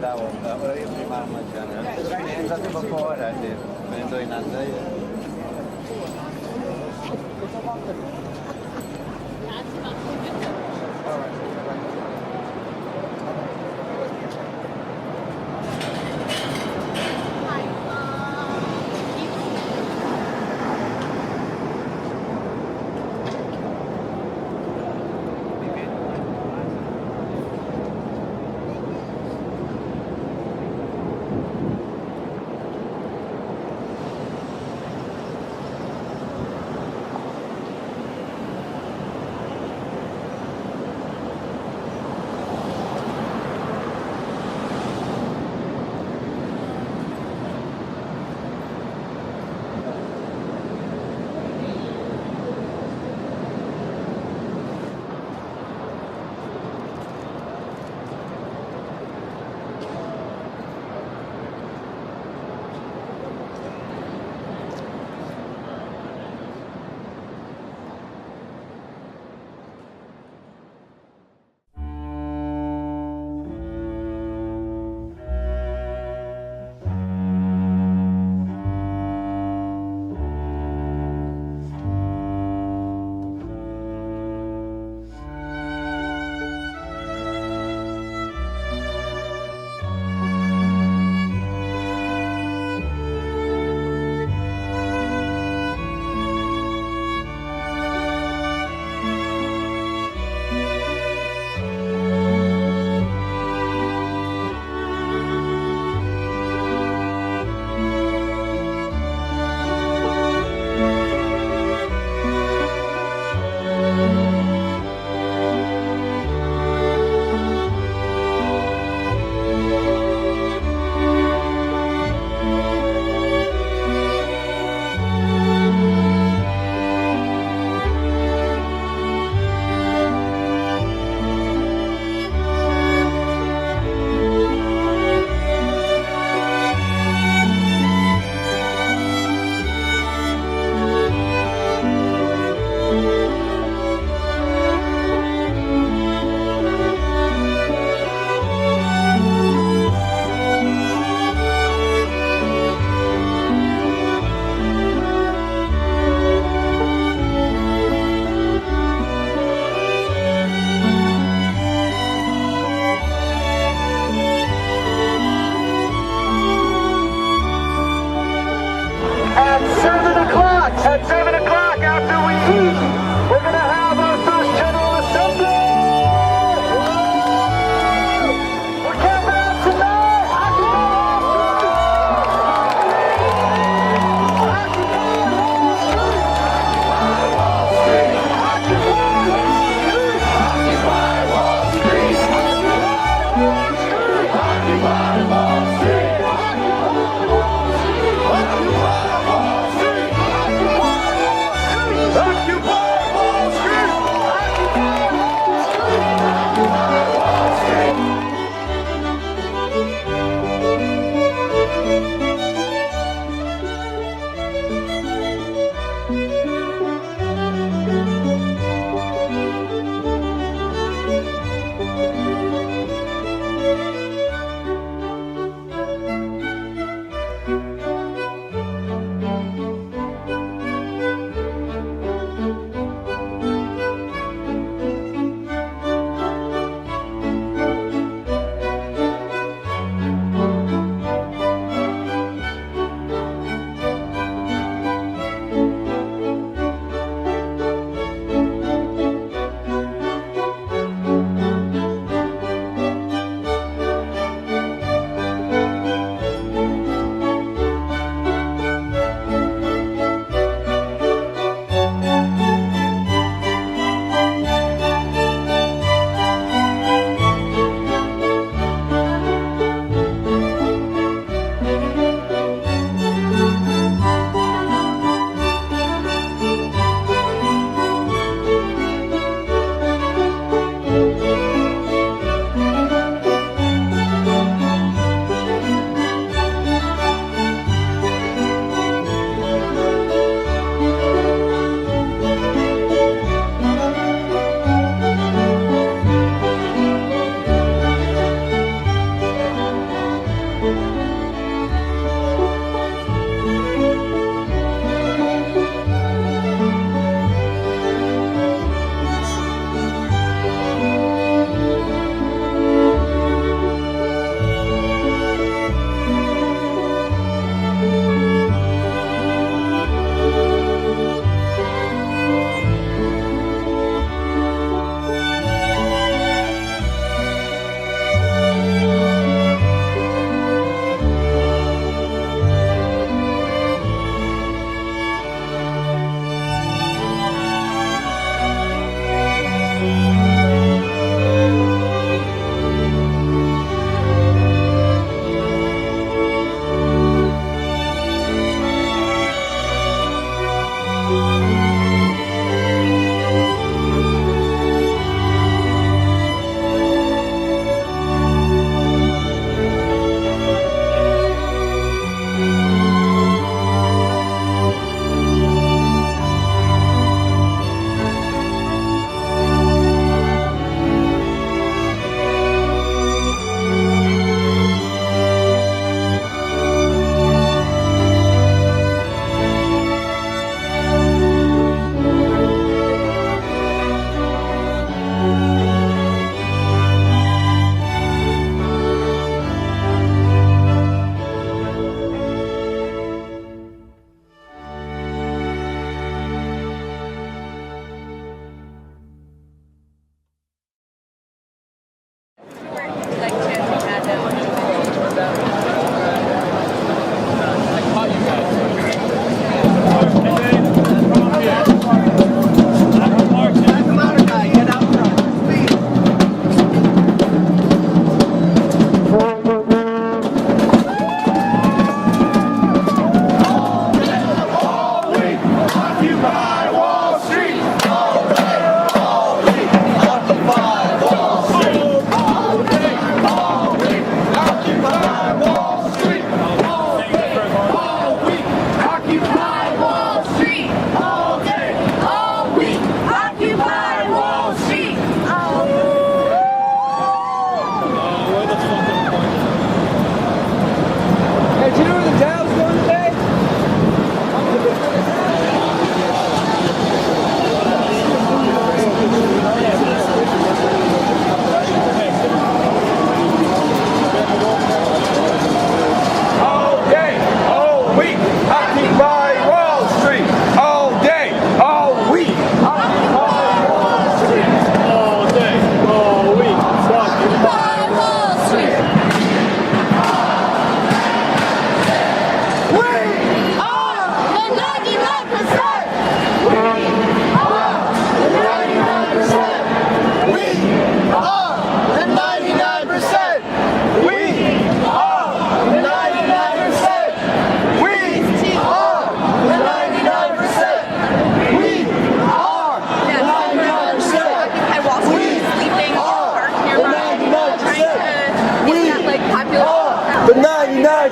da onda, ora io prima la mattina, è andato un po' ora, prendo in andare.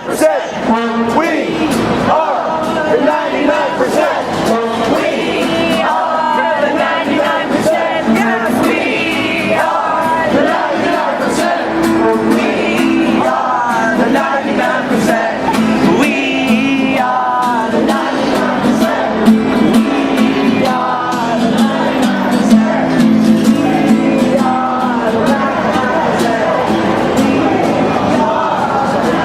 99%. We are the 99%. We are the 99%. Yes, we are the 99%. We are the 99%. We are the 99%. We are the 99%. We are the 99%.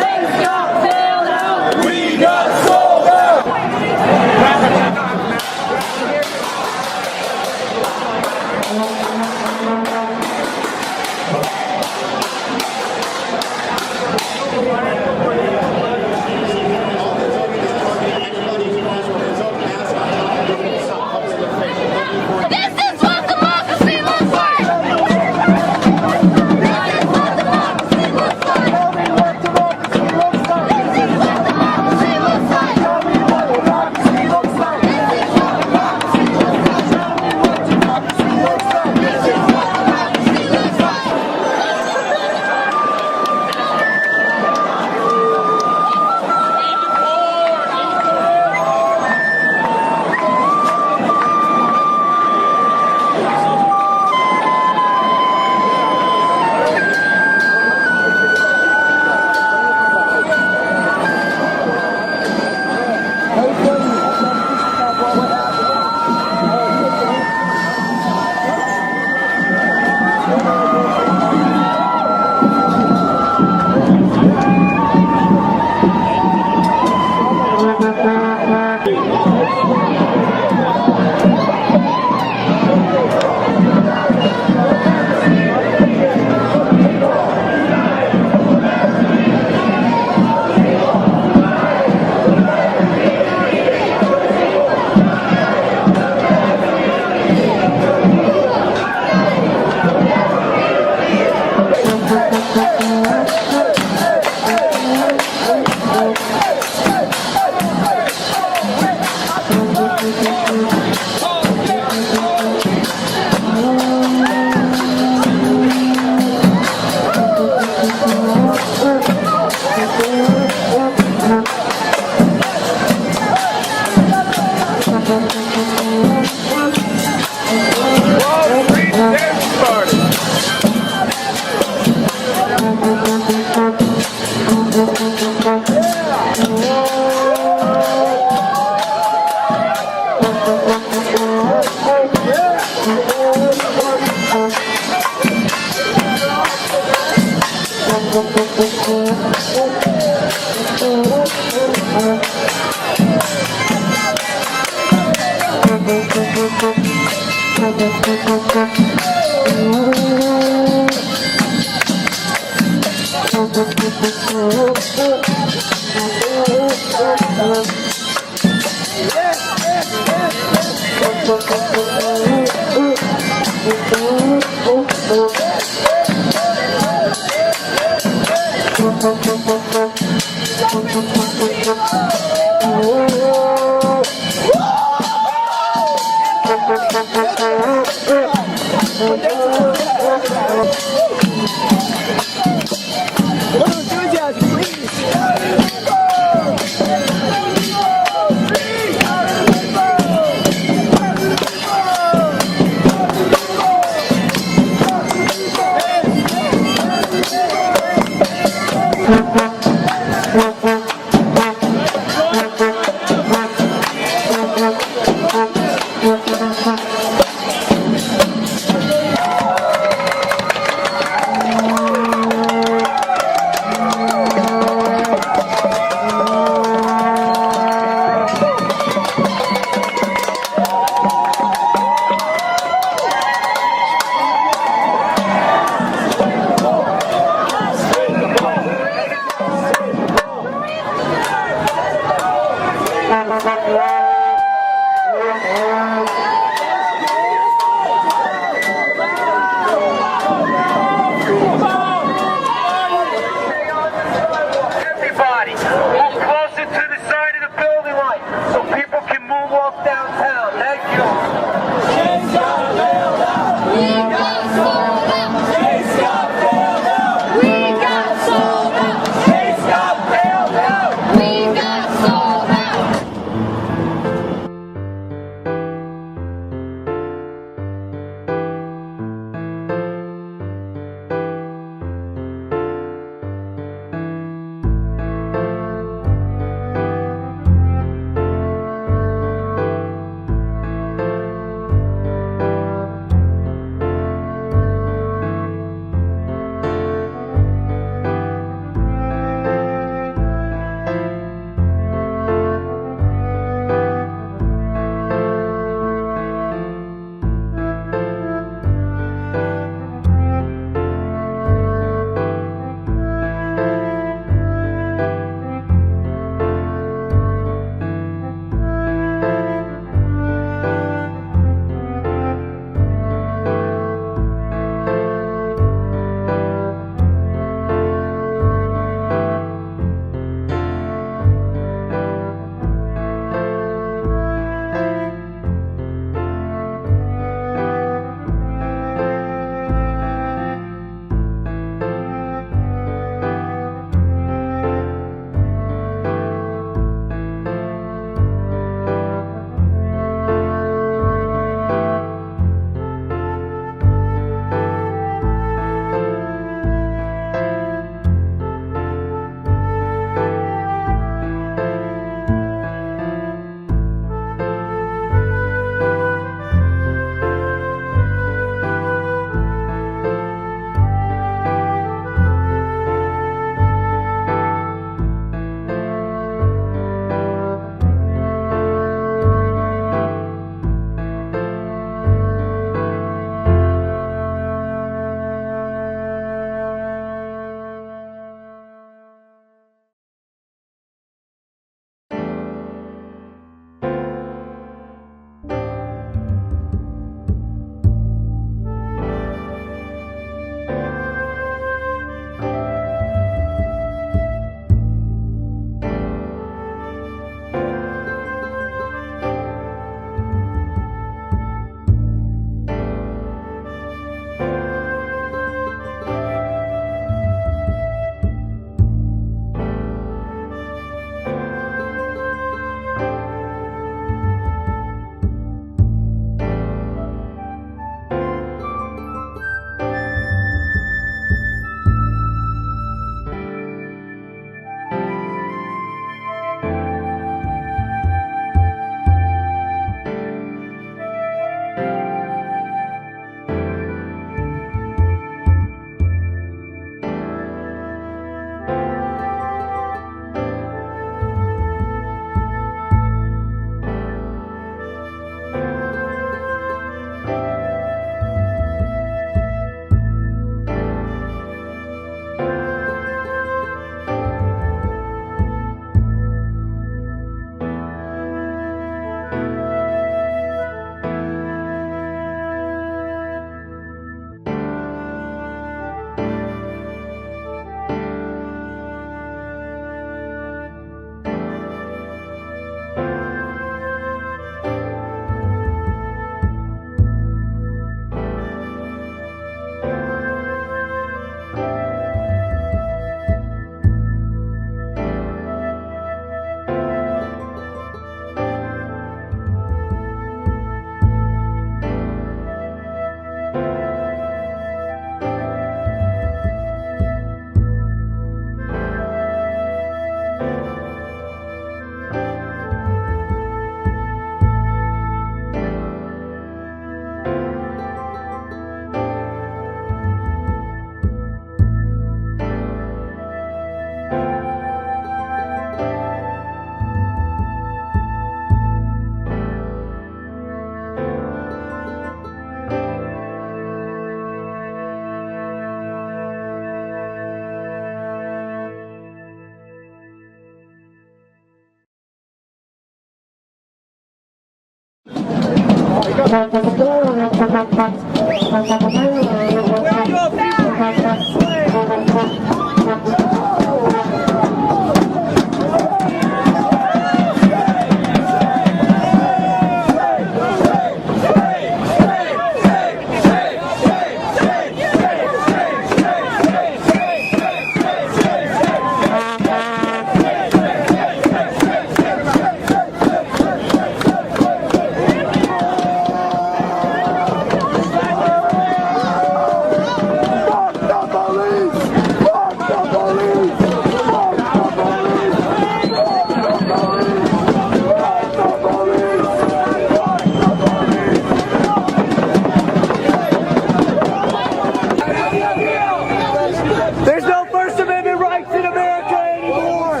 There's no First Amendment rights in America anymore!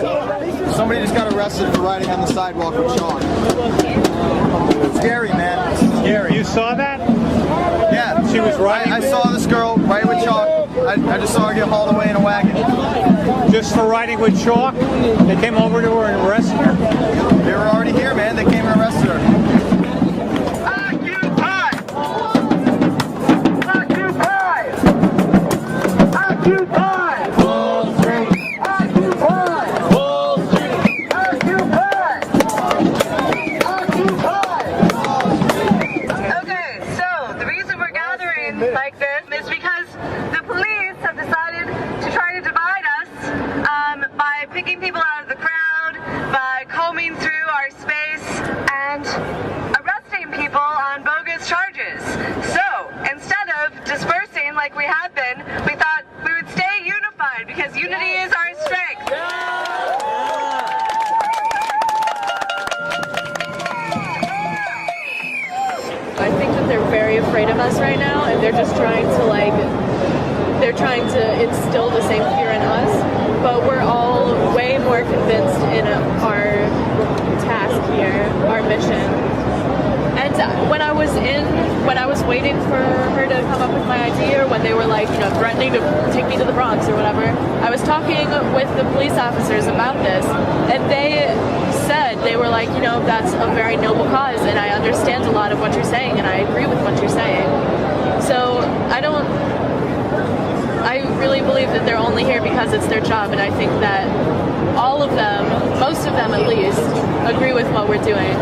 Somebody just got arrested for riding on the sidewalk with chalk. Scary, man. Scary. You saw that? Yeah. She was riding. I saw this girl riding with chalk. I just saw her get hauled away in a wagon. Just for riding with chalk? They came over to her and arrested her? They were already here, man. They came and arrested her. Occupy! Occupy! Occupy! Wall Street! Occupy! Wall Street! Occupy! Occupy! Okay, so the reason we're gathering like this is because the police have decided to try to divide us by picking people out of the crowd, by combing through our space, and arresting people on bogus charges. So instead of dispersing like we have been, we thought we would stay unified because unity is our strength. I think that they're very afraid of us right now, and they're just trying to instill the same fear in us. But we're all way more convinced in our task here, our mission. And when I was waiting for her to come up with my idea, or when they were threatening to take me to the Bronx or whatever, I was talking with the police officers about this, and they were like, that's a very noble cause, and I understand a lot of what you're saying, and I agree with what you're saying. So I really believe that they're only here because it's their job, and I think that all of them, most of them at least, agree with what we're doing.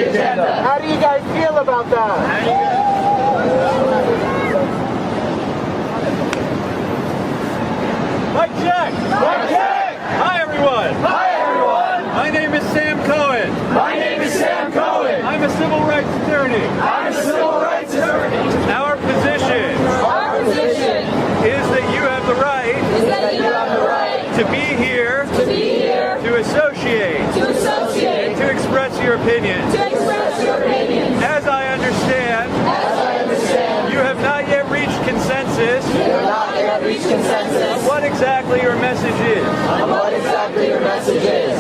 agenda. How do you guys feel about that? Mike check! Mike check! Hi everyone! Hi everyone! My name is Sam Cohen. My name is Sam Cohen. I'm a civil rights attorney. I'm a civil rights attorney. Our position Our position is that you have the right is that you have the right to be here, to be here, to associate, to associate, to express your opinion. to express your opinions. As I understand, As I understand, you have not yet reached consensus you have not yet reached consensus what exactly your message is. on what exactly your message is.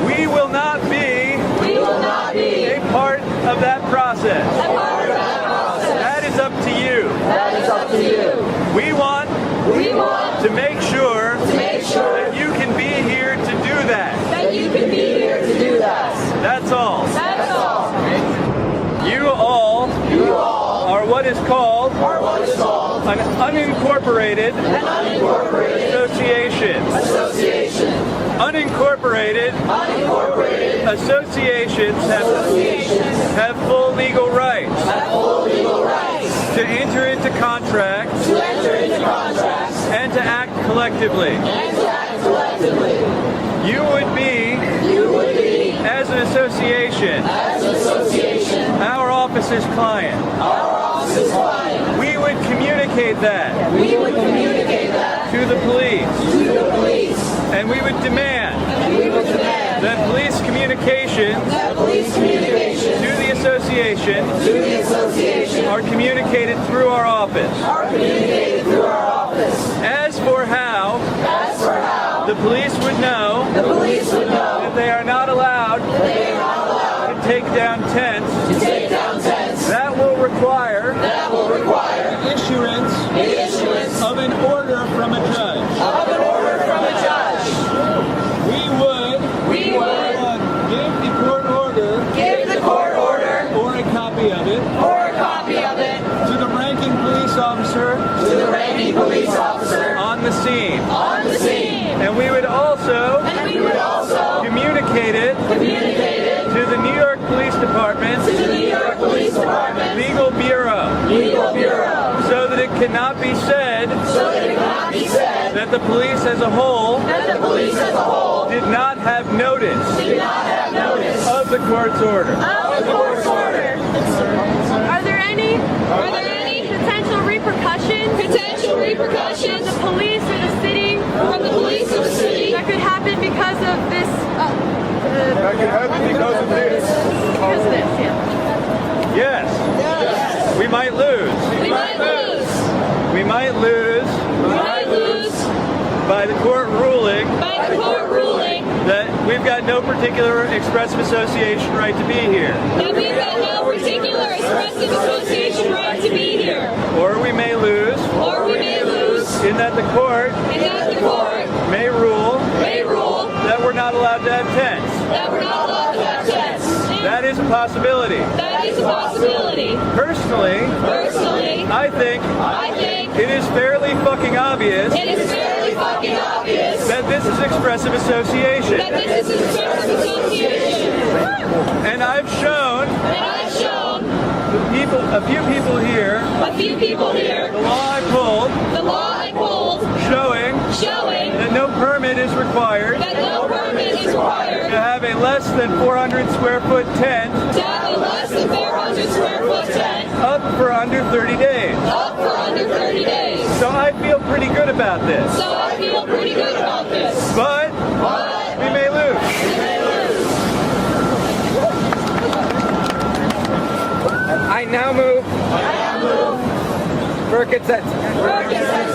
We will not be We will not be a part of that process. a part of that process. That is up to you. That is up to you. We want We want to make sure to make sure that you can be here to do that. that you can be here to do that. That's all. That's all. You all You all are what is called are what is called an unincorporated an unincorporated association. association. Unincorporated Unincorporated associations have full legal rights have full legal rights to enter into contracts to enter into contracts and to act collectively. and to act collectively. You would be, as an association, As an association, our office's client. our office's client, We would communicate that we would communicate that to the police, to the police. and we would demand We would demand that police communications that police communications to the association to the association are communicated through our office. are communicated through our office. As for how As for how the police would know the police would know that they are not allowed they are not allowed to take down tents, to take down tents, that will require that will require issuance the issuance of an order from a judge. of an order from a judge. We would give the court order Give the court order or a copy of it or a copy of it to the ranking police officer to the ranking police officer on the scene. on the scene. And we would also And we would also communicate it communicate it to the New York Police Department to the New York Police Department Legal Bureau Legal Bureau so that it cannot be said so that it cannot be said that the police as a whole that the police as a whole did not have notice did not have notice of the court's order. of the court's order. Are there any potential repercussions? Potential repercussions The police or the city from the police of the city that could happen because of this. That can happen because of this. Because of this, yeah. Yes, we might lose. we might lose. We might lose We might lose by the court ruling by the court ruling that we've got no particular expressive association right to be here. that we've got no particular expressive association right to be here. Or we may lose Or we may lose in that the court and that the court may rule may rule that we're not allowed to have tents. that we're not allowed to have tents. That is a possibility. That is a possibility. Personally, Personally, I think I think it is fairly fucking obvious it is fairly fucking obvious that this is expressive association. that this is expressive association. And I've shown And I've shown a few people here a few people here the law I pulled the law I pulled showing showing that no permit is required that no permit is required to have a less than 400 square foot tent to have a less than 400 square foot tent up for under 30 days. up for under 30 days. So I feel pretty good about this. So I feel pretty good about this. But But we may lose. we may lose. I now move for consent. For consent